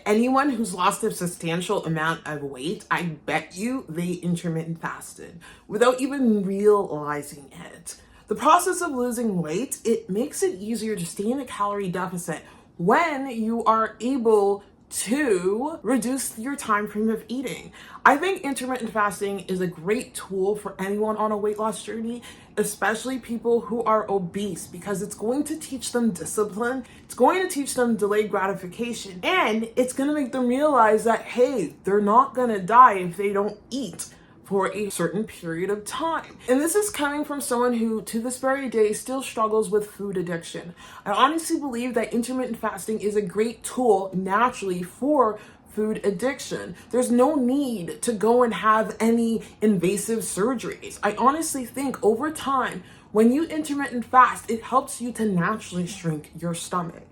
Anyone who's lost a substantial amount of weight, I bet you they intermittent fasted without even realizing it. The process of losing weight, it makes it easier to stay in a calorie deficit when you are able to reduce your time frame of eating. I think intermittent fasting is a great tool for anyone on a weight loss journey, especially people who are obese, because it's going to teach them discipline, it's going to teach them delayed gratification, and it's going to make them realize that, hey, they're not going to die if they don't eat for a certain period of time. And this is coming from someone who, to this very day, still struggles with food addiction. I honestly believe that intermittent fasting is a great tool naturally for food addiction. There's no need to go and have any invasive surgeries. I honestly think over time, when you intermittent fast, it helps you to naturally shrink your stomach.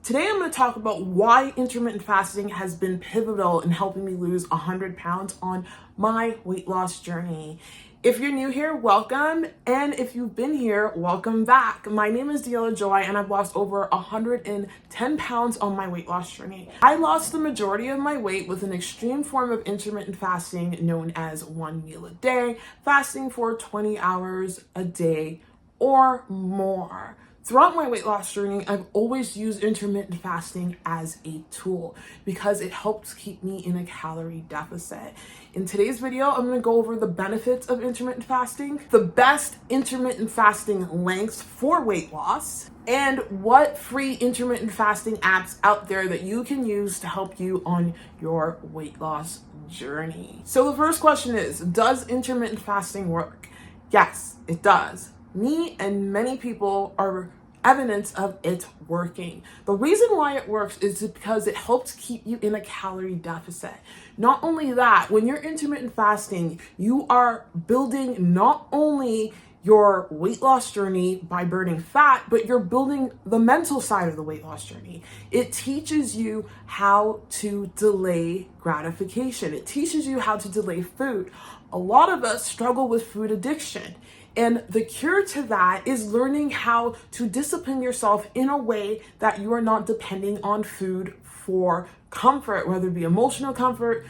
Today, I'm going to talk about why intermittent fasting has been pivotal in helping me lose 100 pounds on my weight loss journey. If you're new here, welcome. And if you've been here, welcome back. My name is Daniella, and I've lost over 110 pounds on my weight loss journey. I lost the majority of my weight with an extreme form of intermittent fasting known as 1 meal a day, fasting for 20 hours a day or more. Throughout my weight loss journey, I've always used intermittent fasting as a tool because it helps keep me in a calorie deficit. In today's video, I'm going to go over the benefits of intermittent fasting, the best intermittent fasting lengths for weight loss, and what free intermittent fasting apps out there that you can use to help you on your weight loss journey. So the first question is, does intermittent fasting work? Yes, it does. Me and many people are evidence of it working. The reason why it works is because it helps keep you in a calorie deficit. Not only that, when you're intermittent fasting, you are building not only your weight loss journey by burning fat, but you're building the mental side of the weight loss journey. It teaches you how to delay gratification. It teaches you how to delay food. A lot of us struggle with food addiction. And the cure to that is learning how to discipline yourself in a way that you are not depending on food for comfort, whether it be emotional comfort,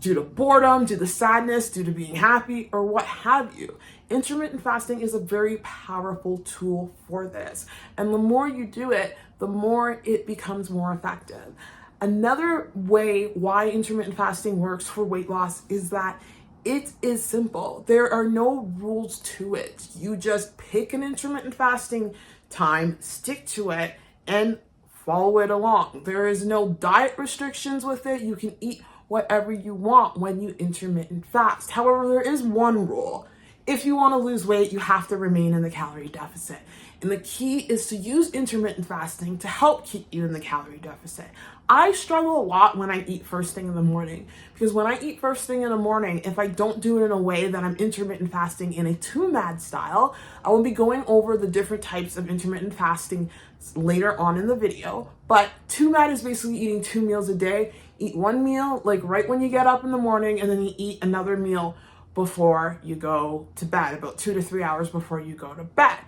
due to boredom, due to sadness, due to being happy, or what have you. Intermittent fasting is a very powerful tool for this. And the more you do it, the more it becomes more effective. Another way why intermittent fasting works for weight loss is that it is simple. There are no rules to it. You just pick an intermittent fasting time, stick to it, and follow it along. There is no diet restrictions with it. You can eat whatever you want when you intermittent fast. However, there is one rule. If you want to lose weight, you have to remain in the calorie deficit. And the key is to use intermittent fasting to help keep you in the calorie deficit. I struggle a lot when I eat first thing in the morning, because when I eat first thing in the morning, if I don't do it in a way that I'm intermittent fasting in a omad style, I will be going over the different types of intermittent fasting later on in the video. But omad is basically eating 2 meals a day. Eat one meal like right when you get up in the morning, and then you eat another meal before you go to bed, about 2 to 3 hours before you go to bed.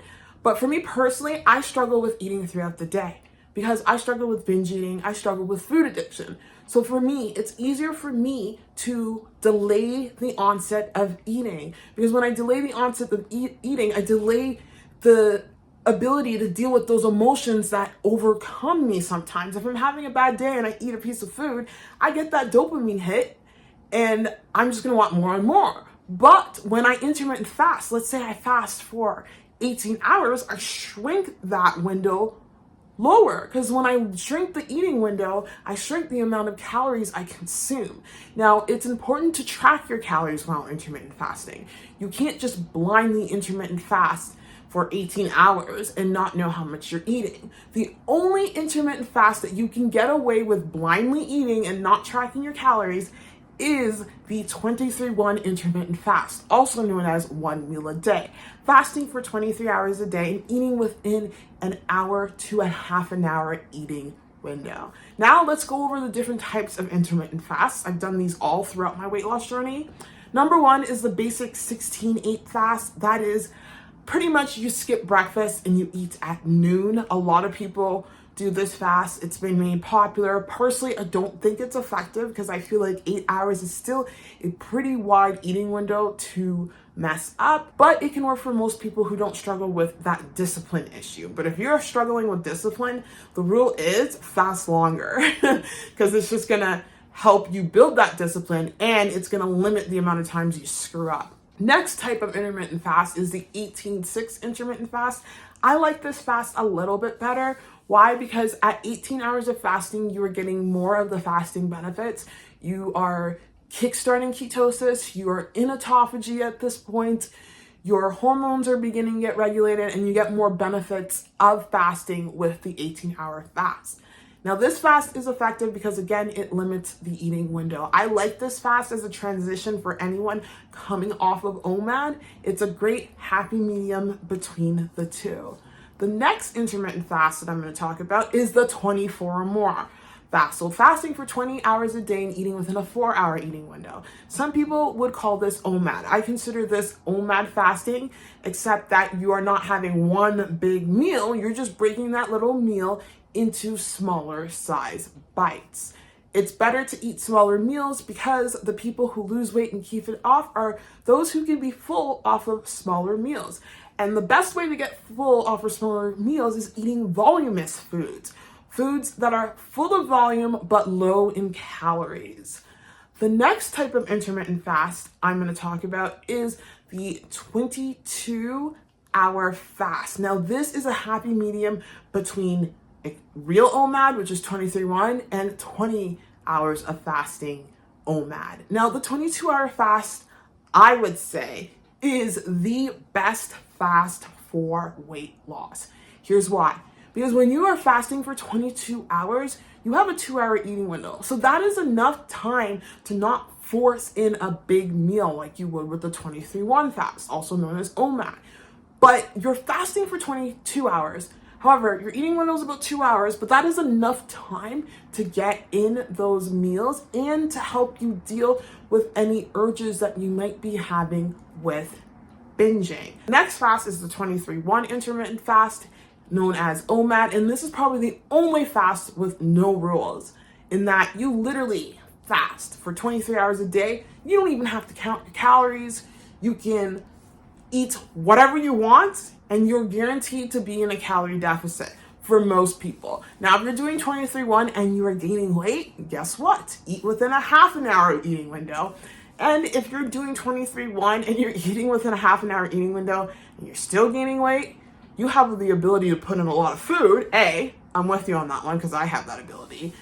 But for me personally, I struggle with eating throughout the day because I struggle with binge eating. I struggle with food addiction. So for me, it's easier for me to delay the onset of eating, because when I delay the onset of eating, I delay the ability to deal with those emotions that overcome me sometimes. If I'm having a bad day and I eat a piece of food, I get that dopamine hit and I'm just gonna want more and more. But when I intermittent fast, let's say I fast for 18 hours, I shrink that window lower, because when I shrink the eating window, I shrink the amount of calories I consume. Now, it's important to track your calories while intermittent fasting. You can't just blindly intermittent fast for 18 hours and not know how much you're eating. The only intermittent fast that you can get away with blindly eating and not tracking your calories is the 23-1 intermittent fast, also known as 1 meal a day. Fasting for 23 hours a day and eating within an hour to a half an hour eating window. Now let's go over the different types of intermittent fasts. I've done these all throughout my weight loss journey. Number 1 is the basic 16-8 fast. That is pretty much you skip breakfast and you eat at noon. A lot of people do this fast. It's been made popular. Personally, I don't think it's effective because I feel like 8 hours is still a pretty wide eating window to mess up, but it can work for most people who don't struggle with that discipline issue. But if you're struggling with discipline, the rule is fast longer because it's just gonna help you build that discipline and it's gonna limit the amount of times you screw up. Next type of intermittent fast is the 18-6 intermittent fast. I like this fast a little bit better. Why? Because at 18 hours of fasting, you are getting more of the fasting benefits. You are kickstarting ketosis, you are in autophagy at this point, your hormones are beginning to get regulated, and you get more benefits of fasting with the 18-hour fast. Now, this fast is effective because, again, it limits the eating window. I like this fast as a transition for anyone coming off of OMAD. It's a great happy medium between the two. The next intermittent fast that I'm going to talk about is the 24 or more fast. So fasting for 20 hours a day and eating within a 4-hour eating window. Some people would call this OMAD. I consider this OMAD fasting, except that you are not having one big meal. You're just breaking that little meal into smaller size bites. It's better to eat smaller meals because the people who lose weight and keep it off are those who can be full off of smaller meals. And the best way to get full off of smaller meals is eating voluminous foods. Foods that are full of volume but low in calories. The next type of intermittent fast I'm going to talk about is the 22-hour fast. Now, this is a happy medium between a real OMAD, which is 23-1, and 20 hours of fasting OMAD. Now, the 22-hour fast, I would say, is the best fast for weight loss. Here's why. Because when you are fasting for 22 hours, you have a 2-hour eating window. So that is enough time to not force in a big meal like you would with the 23-1 fast, also known as OMAD. But you're fasting for 22 hours. However, your eating window is about 2 hours, but that is enough time to get in those meals and to help you deal with any urges that you might be having with binging. Next fast is the 23-1 intermittent fast, known as OMAD, and this is probably the only fast with no rules, in that you literally fast for 23 hours a day. You don't even have to count your calories. You can eat whatever you want, and you're guaranteed to be in a calorie deficit for most people. Now, if you're doing 23-1 and you are gaining weight, guess what? Eat within a half an hour eating window. And if you're doing 23-1 and you're eating within a half an hour eating window and you're still gaining weight, you have the ability to put in a lot of food. A, I'm with you on that one because I have that ability.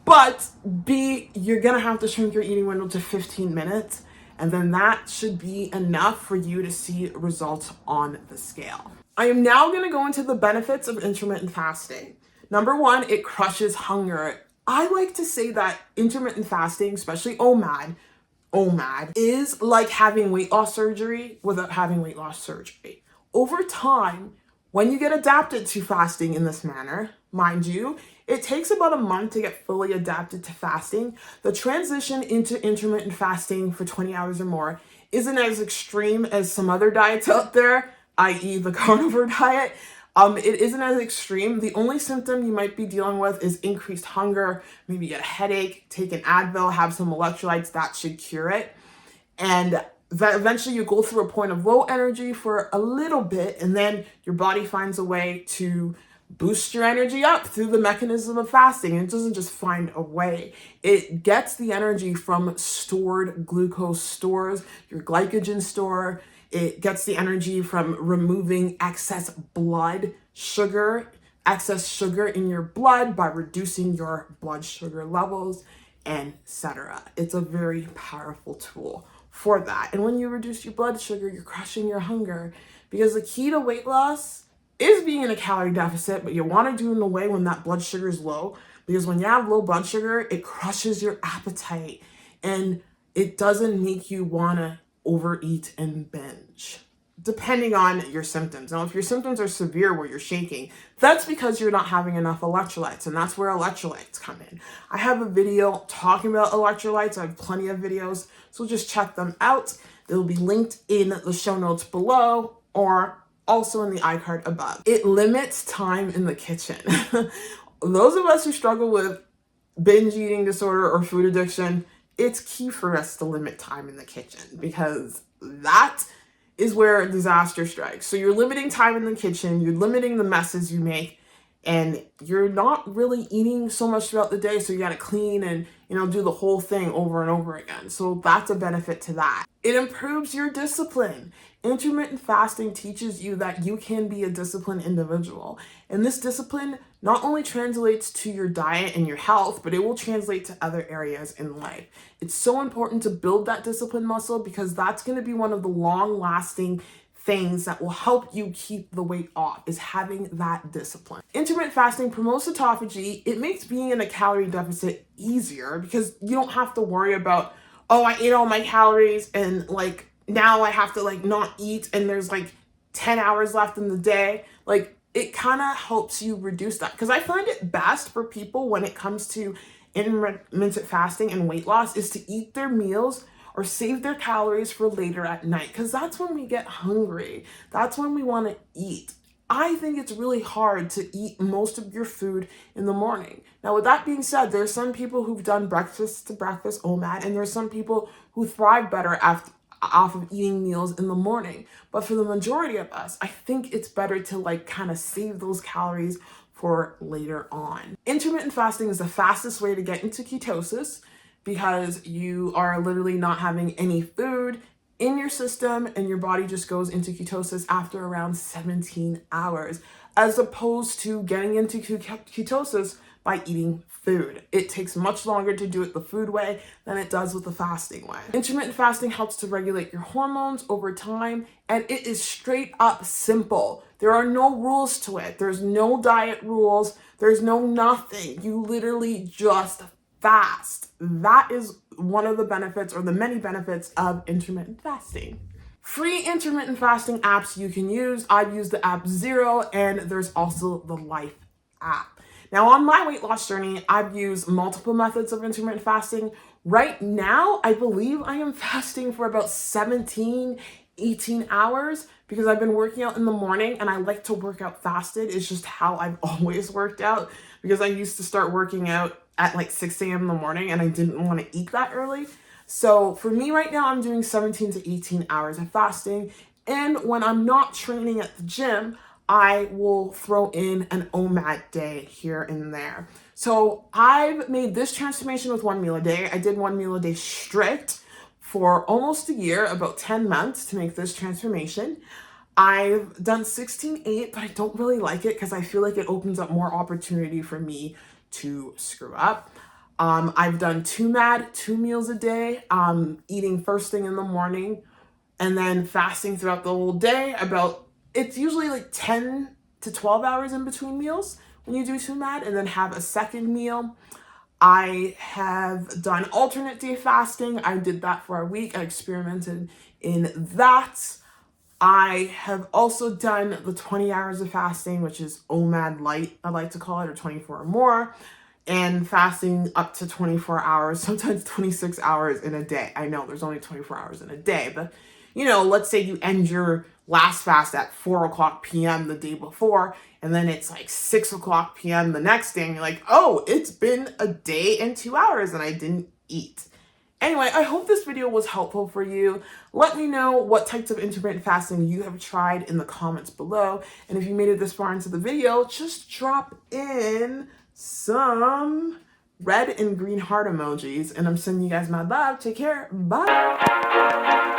But B, you're going to have to shrink your eating window to 15 minutes. And then that should be enough for you to see results on the scale. I am now going to go into the benefits of intermittent fasting. Number one, it crushes hunger. I like to say that intermittent fasting, especially OMAD, is like having weight loss surgery without having weight loss surgery. Over time, when you get adapted to fasting in this manner, mind you, it takes about a month to get fully adapted to fasting. The transition into intermittent fasting for 20 hours or more isn't as extreme as some other diets out there, i.e. the carnivore diet. It isn't as extreme. The only symptom you might be dealing with is increased hunger, maybe get a headache, take an Advil, have some electrolytes, that should cure it. And that eventually you go through a point of low energy for a little bit, and then your body finds a way to boost your energy up through the mechanism of fasting. And it doesn't just find a way. It gets the energy from stored glucose stores, your glycogen store. It gets the energy from removing excess blood sugar, excess sugar in your blood by reducing your blood sugar levels, etc. It's a very powerful tool for that. And when you reduce your blood sugar, you're crushing your hunger, because the key to weight loss is being in a calorie deficit, but you want to do it in a way when that blood sugar is low, because when you have low blood sugar, it crushes your appetite and it doesn't make you want to overeat and binge, depending on your symptoms. Now, if your symptoms are severe where you're shaking, that's because you're not having enough electrolytes, and that's where electrolytes come in. I have a video talking about electrolytes. I have plenty of videos, so just check them out. They'll be linked in the show notes below or also in the iCard above. It limits time in the kitchen. those of us who struggle with binge eating disorder or food addiction, it's key for us to limit time in the kitchen, because that is where disaster strikes. So you're limiting time in the kitchen, you're limiting the messes you make, and you're not really eating so much throughout the day. So you got to clean and, do the whole thing over and over again. So that's a benefit to that. It improves your discipline. Intermittent fasting teaches you that you can be a disciplined individual. And this discipline not only translates to your diet and your health, but it will translate to other areas in life. It's so important to build that discipline muscle, because that's going to be one of the long-lasting things that will help you keep the weight off, is having that discipline. Intermittent fasting promotes autophagy. It makes being in a calorie deficit easier, because you don't have to worry about, oh, I ate all my calories and like now I have to like not eat and there's like 10 hours left in the day. Like, it kind of helps you reduce that, because I find it best for people when it comes to intermittent fasting and weight loss is to eat their meals or save their calories for later at night, because that's when we get hungry. That's when we want to eat. I think it's really hard to eat most of your food in the morning. Now, with that being said, there's some people who've done breakfast to breakfast OMAD, and there's some people who thrive better off of eating meals in the morning. But for the majority of us, I think it's better to like kind of save those calories for later on. Intermittent fasting is the fastest way to get into ketosis, because you are literally not having any food in your system and your body just goes into ketosis after around 17 hours, as opposed to getting into ketosis by eating food. It takes much longer to do it the food way than it does with the fasting way. Intermittent fasting helps to regulate your hormones over time, and it is straight up simple. There are no rules to it. There's no diet rules. There's no nothing. You literally just fast. That is one of the benefits, or the many benefits, of intermittent fasting. Free intermittent fasting apps you can use. I've used the app Zero, and there's also the Life app. Now, on my weight loss journey, I've used multiple methods of intermittent fasting. Right now, I believe I am fasting for about 18 hours, because I've been working out in the morning and I like to work out fasted. It's just how I've always worked out, because I used to start working out at like 6 a.m. in the morning and I didn't want to eat that early. So for me right now, I'm doing 17 to 18 hours of fasting. And when I'm not training at the gym, I will throw in an OMAD day here and there. So I've made this transformation with 1 meal a day. I did 1 meal a day strict for almost a year, about 10 months, to make this transformation. I've done 16-8, but I don't really like it because I feel like it opens up more opportunity for me to screw up. I've done 2MAD, 2 meals a day, eating first thing in the morning and then fasting throughout the whole day. It's usually like 10 to 12 hours in between meals when you do 2MAD, and then have a second meal. I have done alternate day fasting. I did that for a week. I experimented in that. I have also done the 20 hours of fasting, which is OMAD light, I like to call it, or 24 or more, and fasting up to 24 hours, sometimes 26 hours in a day. I know there's only 24 hours in a day, but let's say you end your last fast at 4 o'clock p.m. the day before, and then it's like 6 o'clock p.m. the next day, and you're like, oh, it's been a day and 2 hours and I didn't eat. Anyway, I hope this video was helpful for you. Let me know what types of intermittent fasting you have tried in the comments below. And if you made it this far into the video, just drop in some red and green heart emojis. And I'm sending you guys my love. Take care. Bye.